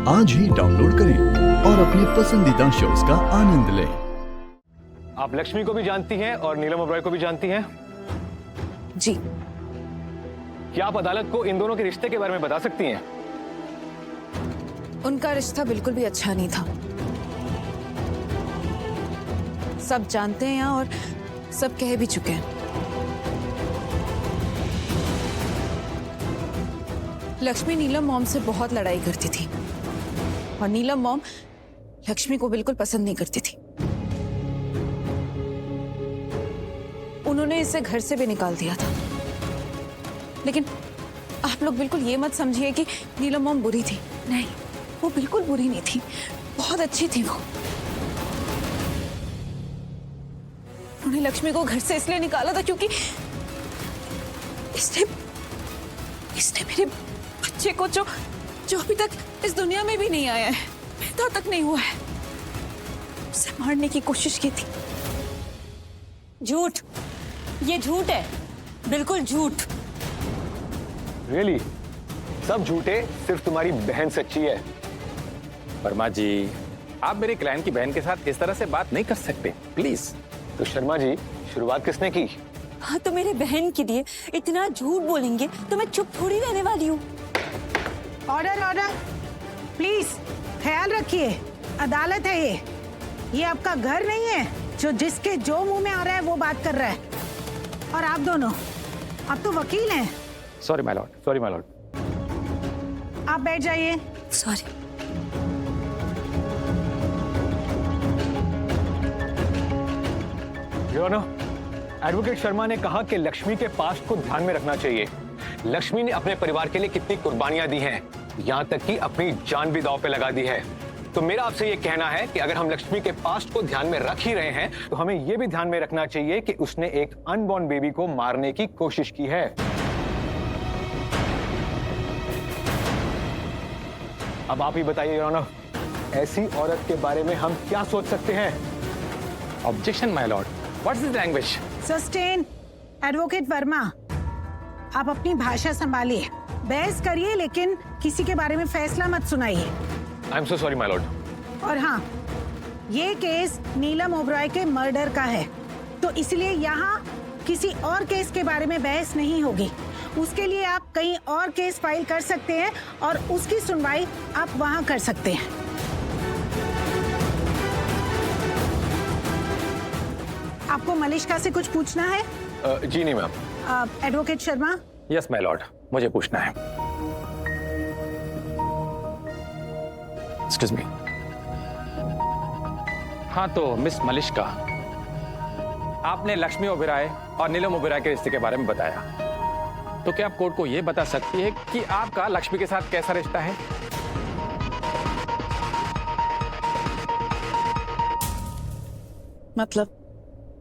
आज ही डाउनलोड करें और अपने पसंदीदा शोज का आनंद लें। आप लक्ष्मी को भी जानती हैं और नीलम ओबरॉय को भी जानती हैं? जी। क्या आप अदालत को इन दोनों के रिश्ते के बारे में बता सकती हैं? उनका रिश्ता बिल्कुल भी अच्छा नहीं था। सब जानते हैं यहाँ और सब कह भी चुके हैं। लक्ष्मी नीलम मॉम से बहुत लड़ाई करती थी और नीलम मॉम लक्ष्मी को बिल्कुल पसंद नहीं करती थी। उन्होंने इसे घर से भी निकाल दिया था। लेकिन आप लोग बिल्कुल ये मत समझिए कि नीलम मॉम बुरी थी। नहीं, वो बिल्कुल बुरी नहीं थी, बहुत अच्छी थी वो। उन्होंने लक्ष्मी को घर से इसलिए निकाला था क्योंकि इसने मेरे बच्चे को जो अभी तक इस दुनिया में भी नहीं आया है, पैदा तक नहीं हुआ है, उसे मारने की कोशिश की थी। झूठ, ये झूठ है, बिल्कुल झूठ। रियली? सब झूठे, सिर्फ तुम्हारी बहन सच्ची है। वर्मा जी, आप मेरे क्लाइंट की बहन के साथ इस तरह से बात नहीं कर सकते, प्लीज। तो शर्मा जी, शुरुआत किसने की? हाँ, तो मेरे बहन के लिए इतना झूठ बोलेंगे तो मैं चुप थोड़ी रहने वाली हूँ। ऑर्डर ऑर्डर, प्लीज ख्याल रखिए, अदालत है ये आपका घर नहीं है जो जिसके जो मुंह में आ रहा है वो बात कर रहा है। और आप दोनों अब तो वकील हैं। Sorry my lord, sorry my lord. आप बैठ जाइए। Sorry. Your honour, advocate Sharma ने कहा कि लक्ष्मी के पास्ट को ध्यान में रखना चाहिए। लक्ष्मी ने अपने परिवार के लिए कितनी कुर्बानियां दी हैं, यहाँ तक कि अपनी जान भी दांव पे लगा दी है। तो मेरा आपसे ये कहना है कि अगर हम लक्ष्मी के पास्ट को ध्यान में रख ही रहे हैं तो हमें ये भी ध्यान में रखना चाहिए कि उसने एक अनबॉर्न बेबी को मारने की कोशिश की है। अब आप ही बताइए योर ऑनर, ऐसी औरत के बारे में हम क्या सोच सकते हैं? Objection my Lord, what's this language? Sustain. Advocate Verma, आप अपनी भाषा संभालिए, बहस करिए लेकिन किसी के बारे में फैसला मत सुनाइए। आई am so sorry my Lord. और हाँ, ये केस नीलम ओबरॉय के मर्डर का है, तो इसलिए यहाँ किसी और केस के बारे में बहस नहीं होगी। उसके लिए आप कहीं और केस फाइल कर सकते हैं और उसकी सुनवाई आप वहाँ कर सकते हैं। आपको मलिष्का से कुछ पूछना है? जी नहीं ma'am. Advocate Sharma? Yes my Lord, मुझे पूछना है। Excuse me. हाँ, तो मिस मलिष्का, आपने लक्ष्मी ओबेरॉय और नीलम ओबेरॉय के रिश्ते के बारे में बताया, तो क्या आप कोर्ट को यह बता सकती है कि आपका लक्ष्मी के साथ कैसा रिश्ता है?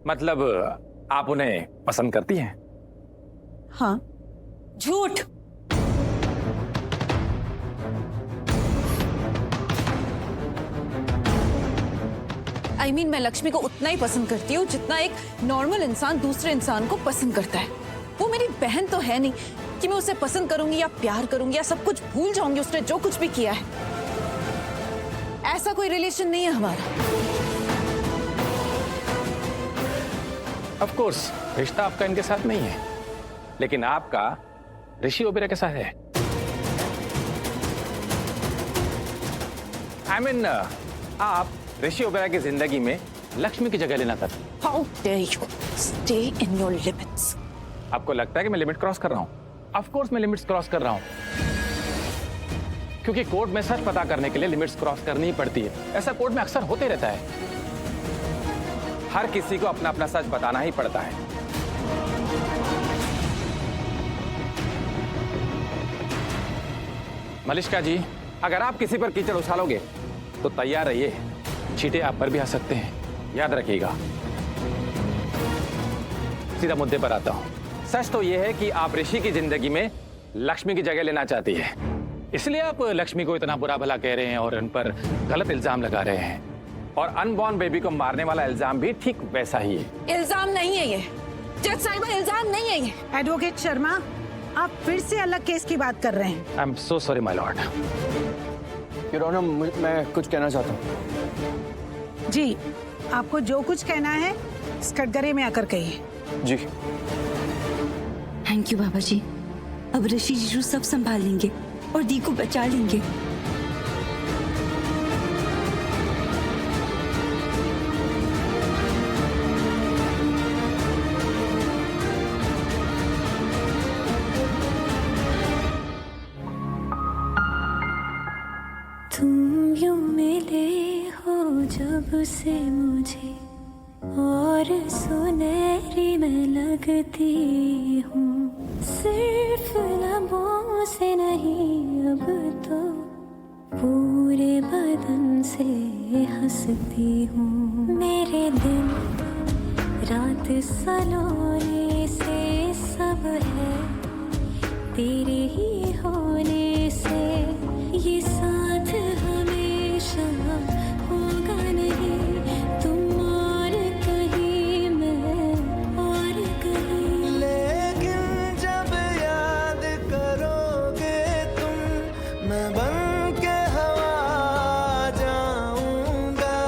मतलब आप उन्हें पसंद करती हैं? हाँ। झूठ। I mean, मैं लक्ष्मी को उतना ही पसंद करती हूँ जितना एक नॉर्मल इंसान दूसरे इंसान को पसंद करता है। वो मेरी बहन तो है नहीं कि मैं उसे पसंद करूंगी या प्यार करूंगी या सब कुछ भूल जाऊंगी उसने जो कुछ भी किया है। ऐसा कोई रिलेशन नहीं है हमारा। ऑफ कोर्स, रिश्ता आपका इनके साथ नहीं है, लेकिन आपका ऋषि ओबेरॉय के साथ है। I mean, आप ऋषि ओबेरॉय की जिंदगी में लक्ष्मी की जगह लेना चाहते हैं। How dare you stay in your limits? आपको लगता है कि मैं लिमिट क्रॉस कर रहा हूं? ऑफ कोर्स मैं लिमिट्स क्रॉस कर रहा हूं, क्योंकि कोर्ट में सच पता करने के लिए लिमिट्स क्रॉस करनी ही पड़ती है। ऐसा कोर्ट में अक्सर होते रहता है। हर किसी को अपना अपना सच बताना ही पड़ता है। मलिष्का जी, अगर आप किसी पर कीचड़ उछालोगे तो तैयार रहिए, चींटे आप पर भी आ सकते हैं, याद रखिएगा। सीधा मुद्दे पर आता हूं। सच तो यह है कि आप ऋषि की जिंदगी में लक्ष्मी की जगह लेना चाहती है, इसलिए आप लक्ष्मी को इतना बुरा भला कह रहे हैं और उन पर गलत इल्जाम लगा रहे हैं। और अनबॉर्न बेबी को मारने वाला इल्जाम भी ठीक वैसा ही है। इल्जाम नहीं है ये, जज साहिबा, इल्जाम नहीं है ये। एडवोकेट शर्मा, आप फिर से अलग केस की बात कर रहे हैं। I am so sorry my lord. Your honour, मैं कुछ कहना चाहता हूँ। जी, आपको जो कुछ कहना है इस कटघरे में आकर कहिए। जी। थैंक यू बाबा जी। अब ऋषि जीजू सब संभाल लेंगे और दी को बचा लेंगे। तुम यूं मिले हो जब से मुझे और सुनहरी मैं लगती हूँ, सिर्फ लबों से नहीं अब तो पूरे बदन से हंसती हूँ। मेरे दिन रात सलोने से सब है तेरे ही होने से, ये साथ हमेशा होगा नहीं, तुम और कहीं मैं और कहीं। लेकिन जब याद करोगे तुम, मैं बन के हवा जाऊंगा।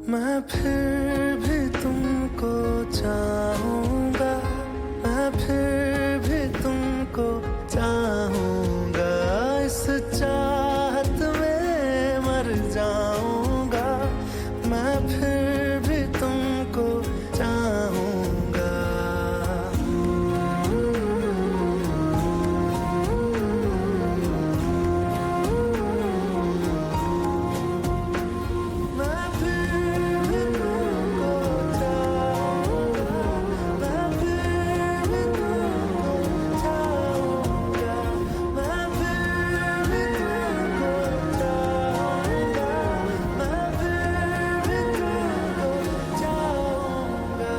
मैं फिर भी तुमको चाहूंगा, मैं फिर भी तुमको चाहूंगा, इस चाहत में मर जाऊंगा, मैं फिर भी तुमको चाहूंगा। मैं फिर भी तुमको चाहूंगा, मैं फिर भी तुमको चाहूंगा, मैं फिर भी तुमको चाहूंगा, मैं फिर भी तुमको चाहूंगा।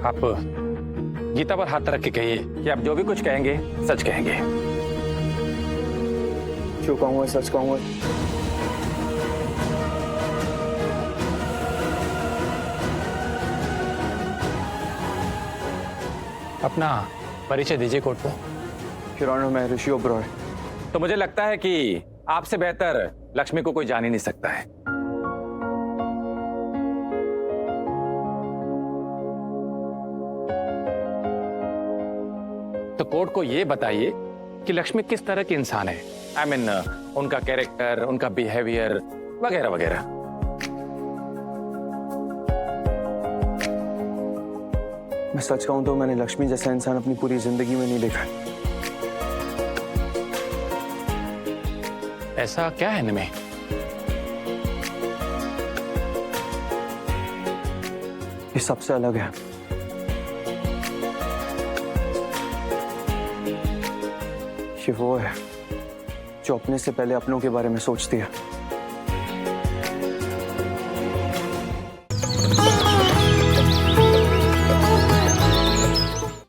आप गीता पर हाथ रख के कहिए कि आप जो भी कुछ कहेंगे सच कहेंगे। जो कहूँगा सच कहूँगा। अपना परिचय दीजिए कोर्ट को। योर ऑनर, मैं ऋषि ओबरॉय। तो मुझे लगता है कि आपसे बेहतर लक्ष्मी को कोई जान ही नहीं सकता है। तो कोर्ट को ये बताइए कि लक्ष्मी किस तरह की इंसान है। आई मीन उनका कैरेक्टर, उनका बिहेवियर वगैरह वगैरह। मैं सच कहूँ तो मैंने लक्ष्मी जैसा इंसान अपनी पूरी जिंदगी में नहीं देखा। ऐसा क्या है इनमें? ये सबसे अलग है। ये वो है जो अपने से पहले अपनों के बारे में सोचती है।